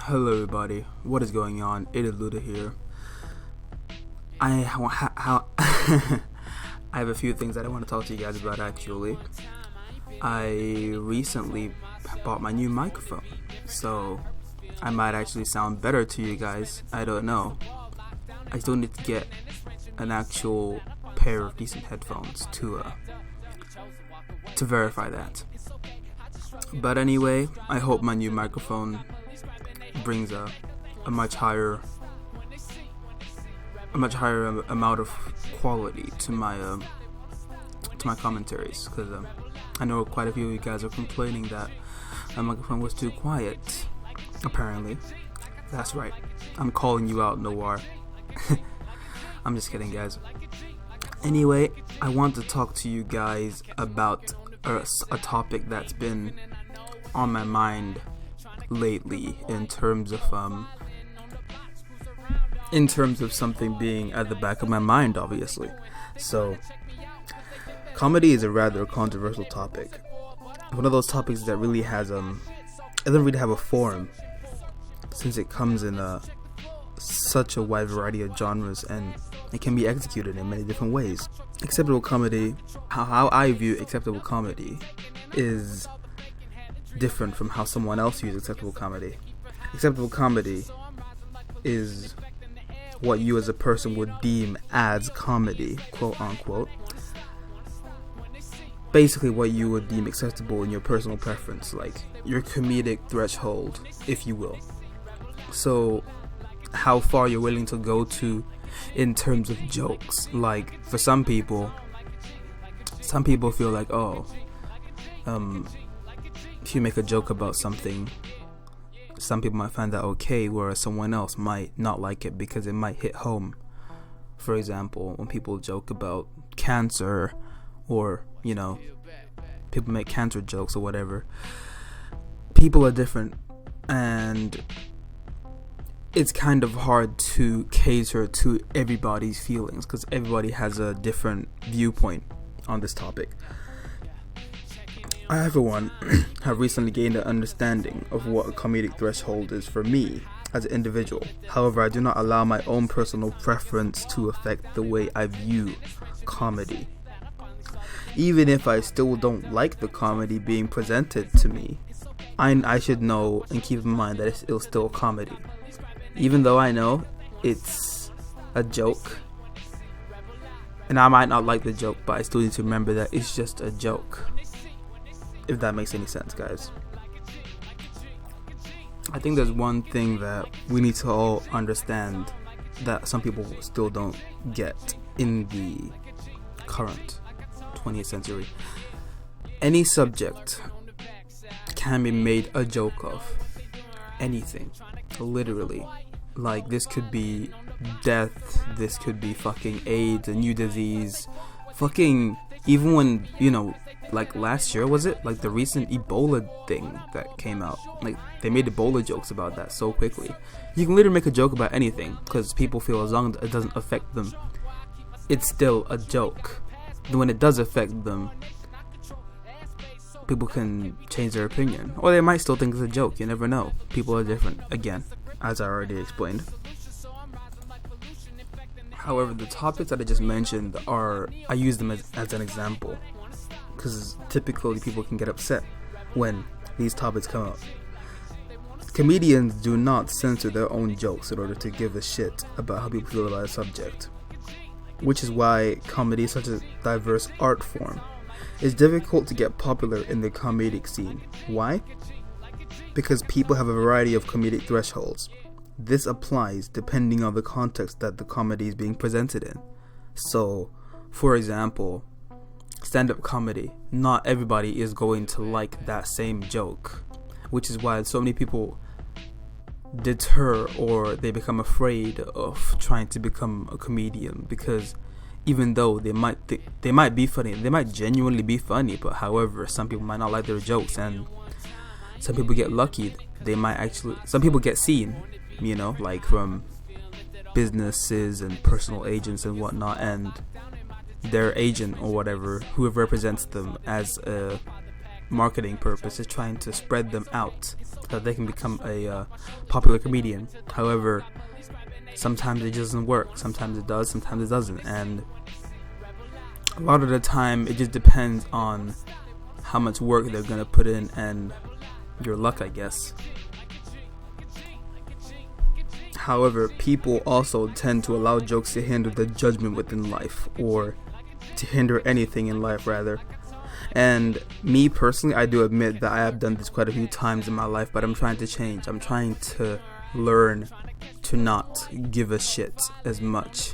Hello everybody, what is going on? It is Luda here. I have a few things that I want to talk to you guys about actually. I recently bought my new microphone, so I might actually sound better to you guys. I don't know. I still need to get an actual pair of decent headphones to verify that. But anyway, I hope my new microphone brings a much higher amount of quality to my commentaries, because I know quite a few of you guys are complaining that my microphone was too quiet. Apparently, that's right. I'm calling you out, Noir. I'm just kidding, guys. Anyway, I want to talk to you guys about a topic that's been on my mind lately, in terms of something being at the back of my mind, obviously. So, comedy is a rather controversial topic. One of those topics that really has it doesn't really have a form, since it comes in such a wide variety of genres, and it can be executed in many different ways. Acceptable comedy, how I view acceptable comedy, is different from how someone else views acceptable comedy. Acceptable comedy is what you as a person would deem as comedy, quote unquote. Basically what you would deem acceptable in your personal preference, like your comedic threshold, if you will. So how far you're willing to go to in terms of jokes. Like, for some people feel like, if you make a joke about something, some people might find that okay, whereas someone else might not like it because it might hit home. For example, when people joke about cancer, or, people make cancer jokes or whatever, people are different, and it's kind of hard to cater to everybody's feelings, because everybody has a different viewpoint on this topic. I, for one, have recently gained an understanding of what a comedic threshold is for me as an individual. However, I do not allow my own personal preference to affect the way I view comedy. Even if I still don't like the comedy being presented to me, I should know and keep in mind that it's still comedy. Even though I know it's a joke, and I might not like the joke, but I still need to remember that it's just a joke. If that makes any sense, guys. I think there's one thing that we need to all understand that some people still don't get in the current 20th century. Any subject can be made a joke of. Anything. Literally. Like, this could be death, this could be fucking AIDS, a new disease, fucking, even when, like last year, was it? Like the recent Ebola thing that came out. Like, they made Ebola jokes about that so quickly. You can literally make a joke about anything, because people feel as long as it doesn't affect them, it's still a joke. And when it does affect them, people can change their opinion. Or they might still think it's a joke, you never know. People are different, again, as I already explained. However, the topics that I just mentioned I use them as an example, because typically people can get upset when these topics come up. Comedians do not censor their own jokes in order to give a shit about how people feel about a subject, which is why comedy is such a diverse art form. It's difficult to get popular in the comedic scene. Why? Because people have a variety of comedic thresholds. This applies depending on the context that the comedy is being presented in. So, for example, stand-up comedy, not everybody is going to like that same joke, which is why so many people deter, or they become afraid of trying to become a comedian, because even though they might be funny, they might genuinely be funny, but however, some people might not like their jokes, and some people get lucky. Some people get seen, like from businesses and personal agents and whatnot, and their agent or whatever, who represents them as a marketing purpose, is trying to spread them out so that they can become a popular comedian. However, sometimes it doesn't work. Sometimes it does, sometimes it doesn't. And a lot of the time, it just depends on how much work they're going to put in and your luck, I guess. However, people also tend to allow jokes to hinder the judgment within life, or to hinder anything in life, rather. And me personally, I do admit that I have done this quite a few times in my life, but I'm trying to change. I'm trying to learn to not give a shit as much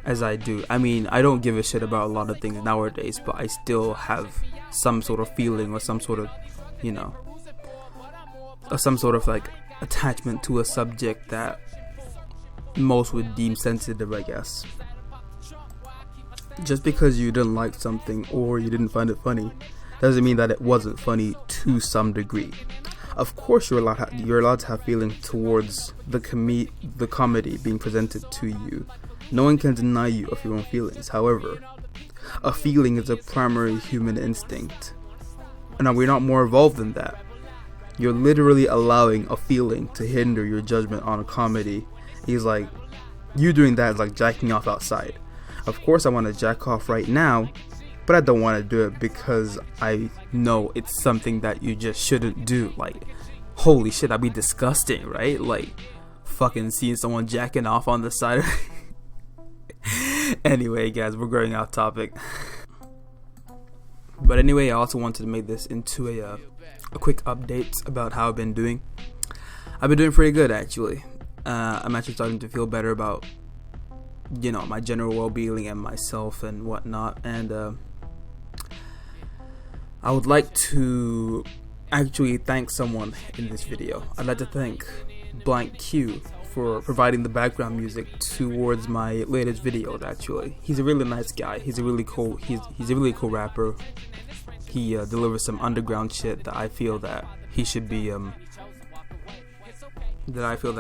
as I do. I mean, I don't give a shit about a lot of things nowadays, but I still have some sort of feeling or some sort of, or some sort of like attachment to a subject that most would deem sensitive, I guess. Just because you didn't like something or you didn't find it funny doesn't mean that it wasn't funny to some degree. Of course, you're allowed to have feelings towards the comedy being presented to you. No one can deny you of your own feelings. However, a feeling is a primary human instinct. And we're not more evolved than that. You're literally allowing a feeling to hinder your judgment on a comedy. He's like, you doing that is like jacking off outside. Of course I want to jack off right now, but I don't want to do it because I know it's something that you just shouldn't do. Like, holy shit, that'd be disgusting, right? Like, fucking seeing someone jacking off on the side. Anyway, guys, we're going off topic. But anyway, I also wanted to make this into a quick update about how I've been doing. I've been doing pretty good, actually. I'm actually starting to feel better about, my general well-being and myself and whatnot. And I would like to actually thank someone in this video. I'd like to thank Blank Q for providing the background music towards my latest videos. Actually, he's a really nice guy. He's a really cool rapper. He delivers some underground shit that I feel that he should be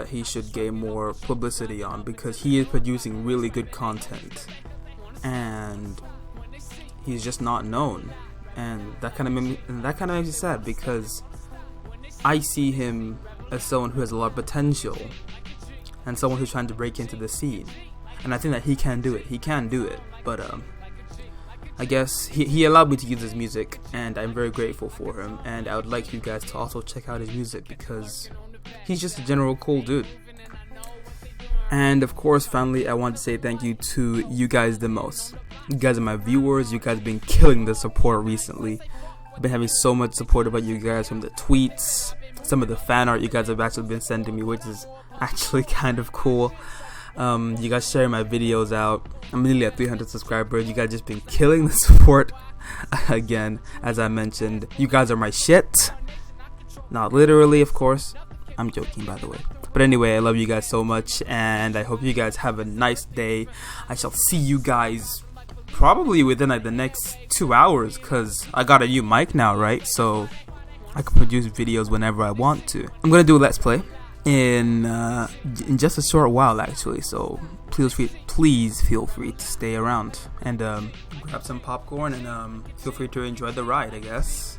he should gain more publicity on, because he is producing really good content and he's just not known. And that kind of makes me sad, because I see him as someone who has a lot of potential and someone who's trying to break into the scene, and I think that he can do it. But I guess he allowed me to use his music, and I'm very grateful for him. And I would like you guys to also check out his music, because he's just a general cool dude. And of course, finally, I want to say thank you to you guys the most. You guys are my viewers. You guys have been killing the support recently. I've been having so much support about you guys, from the tweets, some of the fan art you guys have actually been sending me, which is actually kind of cool. You guys sharing my videos out. I'm nearly at 300 subscribers. You guys just been killing the support. Again, as I mentioned, you guys are my shit. Not literally, of course. I'm joking, by the way. But anyway, I love you guys so much, and I hope you guys have a nice day. I shall see you guys probably within like the next 2 hours, because I got a new mic now, right? So I can produce videos whenever I want to. I'm gonna do a let's play in just a short while, actually. So please feel free to stay around and grab some popcorn and feel free to enjoy the ride, I guess.